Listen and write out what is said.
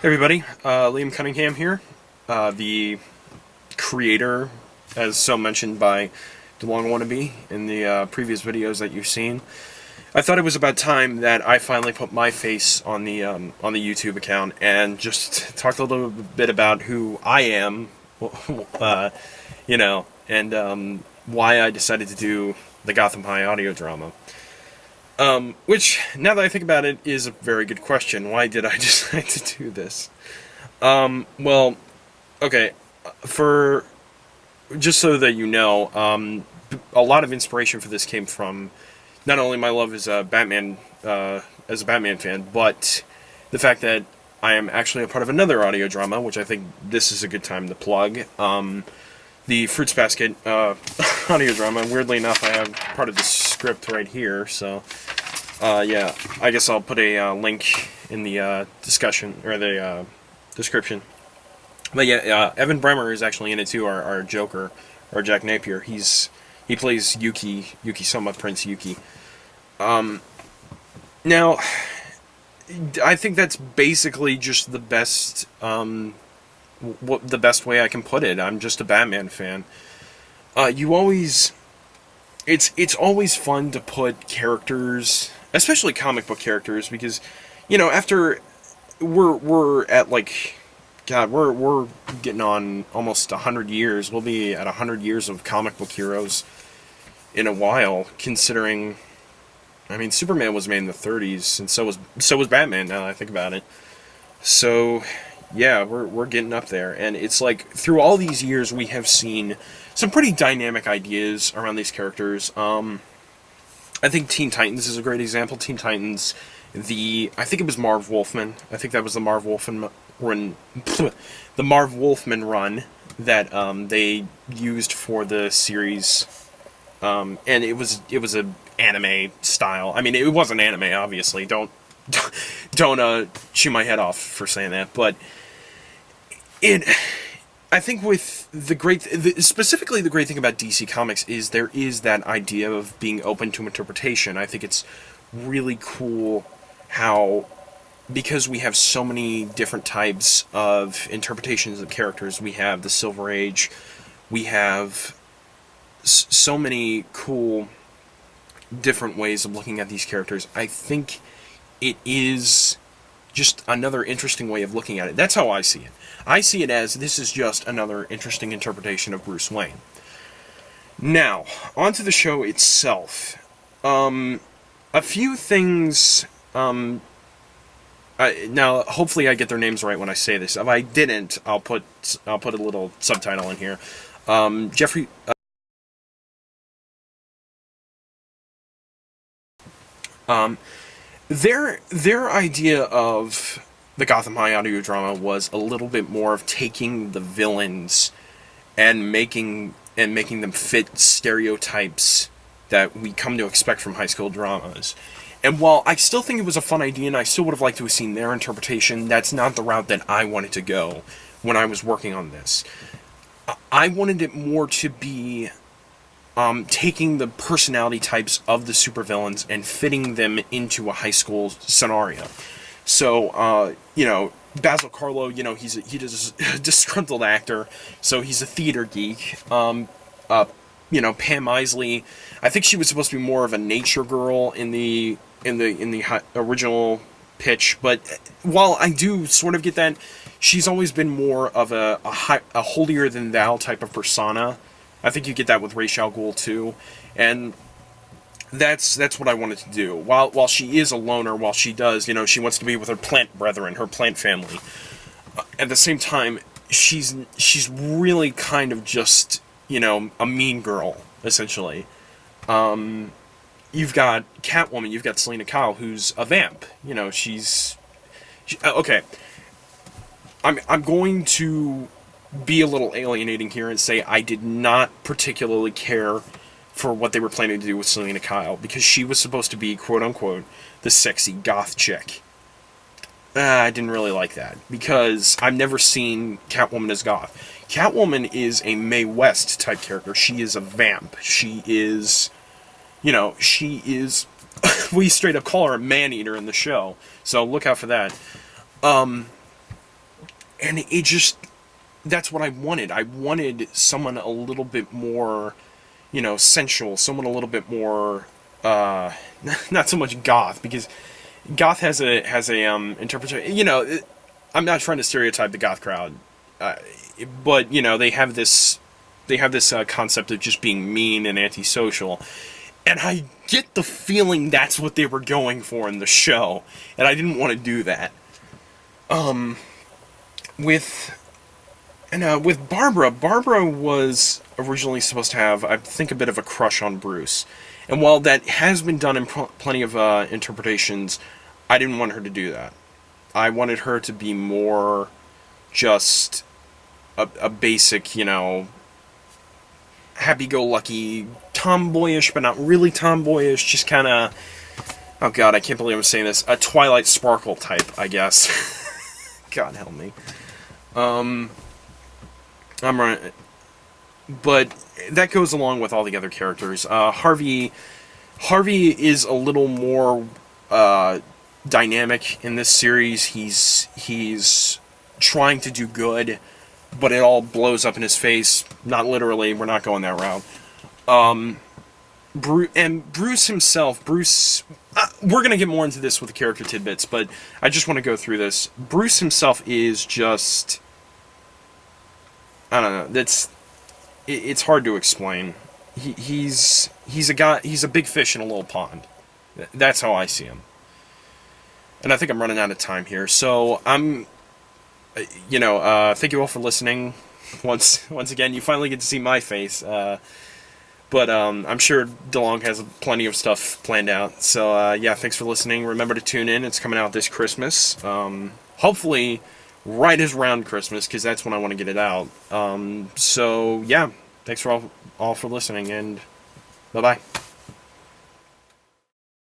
Hey everybody, Liam Cunningham here, the creator, as so mentioned by DeLong Wannabe in the previous videos that you've seen. I thought it was about time that I finally put my face on the YouTube account and just talked a little bit about who I am, and why I decided to do the Gotham High audio drama. Which, now that I think about it, is a very good question. Why did I decide to do this? Well, okay, for just so that you know, a lot of inspiration for this came from not only my love as a Batman fan, but the fact that I am actually a part of another audio drama, which I think this is a good time to plug. The Fruits Basket audio drama. Weirdly enough, I have part of the script right here, so yeah, I guess I'll put a link in the discussion or the description. But yeah, Evan Bremer is actually in it too. Our Joker, or Jack Napier. He plays Yuki Soma, Prince Yuki. Now, I think that's basically just the best the best way I can put it. I'm just a Batman fan. It's always fun to put characters, especially comic book characters, because after we're at like, God, we're getting on almost 100 years. We'll be at 100 years of comic book heroes in a while, considering, I mean, Superman was made in the 30s, and so was Batman. Now that I think about it, so yeah, we're getting up there, and it's like through all these years we have seen some pretty dynamic ideas around these characters. I think Teen Titans is a great example. Teen Titans, I think it was Marv Wolfman. I think that was the Marv Wolfman run, the Marv Wolfman run that they used for the series, and it was a anime style. I mean, it wasn't anime, obviously. Don't chew my head off for saying that, but I think with specifically the great thing about DC Comics is there is that idea of being open to interpretation. I think it's really cool how, because we have so many different types of interpretations of characters, we have the Silver Age, we have so many cool different ways of looking at these characters. I think it is just another interesting way of looking at it. That's how I see it. I see it as this is just another interesting interpretation of Bruce Wayne. Now, onto the show itself. A few things. Now, hopefully, I get their names right when I say this. If I didn't, I'll put a little subtitle in here. Jeffrey. Their idea of the Gotham High audio drama was a little bit more of taking the villains and making them fit stereotypes that we come to expect from high school dramas. And while I still think it was a fun idea, and I still would have liked to have seen their interpretation, that's not the route that I wanted to go when I was working on this. I wanted it more to be taking the personality types of the supervillains and fitting them into a high school scenario. So, Basil Karlo, he's a disgruntled actor, so he's a theater geek. Pam Isley, I think she was supposed to be more of a nature girl in the original pitch, but while I do sort of get that, she's always been more of a holier than thou type of persona. I think you get that with Ra's al Ghul too, and that's what I wanted to do. While she is a loner, while she does, she wants to be with her plant brethren, her plant family. At the same time, she's really kind of just, a mean girl, essentially. You've got Catwoman, you've got Selena Kyle, who's a vamp. Okay. I'm going to be a little alienating here and say I did not particularly care for what they were planning to do with Selena Kyle, because she was supposed to be, quote-unquote, the sexy goth chick. I didn't really like that, because I've never seen Catwoman as goth. Catwoman is a Mae West type character. She is a vamp. She is, we straight up call her a man-eater in the show, so look out for that. and it just, that's what I wanted. I wanted someone a little bit more, sensual, someone a little bit more, not so much goth, because goth has a interpretation. I'm not trying to stereotype the goth crowd, uh, but they have this concept of just being mean and antisocial, and I get the feeling that's what they were going for in the show, and I didn't want to do that. With with Barbara was originally supposed to have, I think, a bit of a crush on Bruce, and while that has been done in plenty of interpretations, I didn't want her to do that. I wanted her to be more just a basic, happy-go-lucky, tomboyish, but not really tomboyish, just kind of, oh god, I can't believe I'm saying this, a Twilight Sparkle type, I guess. God help me. I'm right, but that goes along with all the other characters. Harvey is a little more dynamic in this series. He's trying to do good, but it all blows up in his face. Not literally. We're not going that route. Bruce himself. Bruce. We're gonna get more into this with the character tidbits, but I just want to go through this. Bruce himself is just, I don't know. It's hard to explain. He's a guy. He's a big fish in a little pond. That's how I see him. And I think I'm running out of time here. So thank you all for listening. Once again, you finally get to see my face. But I'm sure DeLong has plenty of stuff planned out. So yeah, thanks for listening. Remember to tune in. It's coming out this Christmas. Hopefully, right as around Christmas, because that's when I want to get it out. So yeah, thanks for all for listening, and bye bye.